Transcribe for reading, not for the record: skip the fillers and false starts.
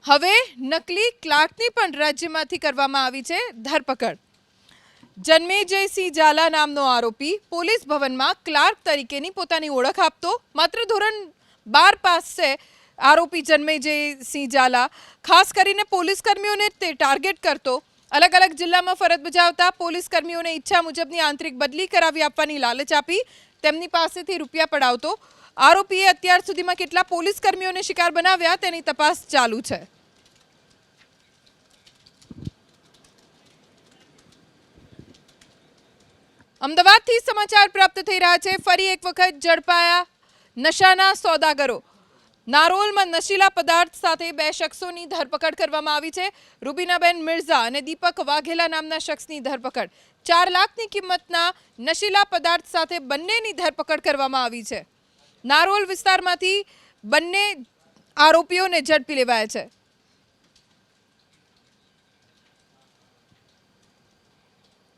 હવે નકલી ક્લાર્કની પણ રાજ્યમાંથી કરવામાં આવી છે ધરપકડ। જન્મેજયસિંહ ઝાલા નામનો આરોપી પોલીસ ભવનમાં ક્લાર્ક તરીકેની પોતાની ઓળખ આપતો, માત્ર ધોરણ 12 પાસ છે આરોપી જન્મેજયસિંહ ઝાલા। ખાસ કરીને પોલીસ કર્મીઓને તે ટાર્ગેટ કરતો। अलग अलग जिल्लाમાં ફરજ બજાવતા પોલીસ કર્મીઓને ઈચ્છા મુજબની આંતરિક બદલી કરાવી આપવાની લાલચ આપી તેમની પાસેથી રૂપિયા પડાવતો। આરોપીએ અત્યાર સુધીમાં કેટલા પોલીસ કર્મીઓને શિકાર બનાવ્યા તેની તપાસ ચાલુ છે। અમદાવાદથી સમાચાર પ્રાપ્ત થઈ રહ્યા છે। ફરી એક વખત ઝડપાયા નશાના સોદાગરો। નારોલમાં નશીલા પદાર્થ સાથે 2 શખ્સોની ધરપકડ કરવામાં આવી છે। રૂબીનાબેન મિર્ઝા અને દીપક વાઘેલા નામના શખ્સની ધરપકડ। 4 લાખની કિંમતના નશીલા પદાર્થ સાથે બંનેની ધરપકડ કરવામાં આવી છે। નારોલ વિસ્તારમાંથી બંને આરોપીઓને ઝડપી લેવાયા છે।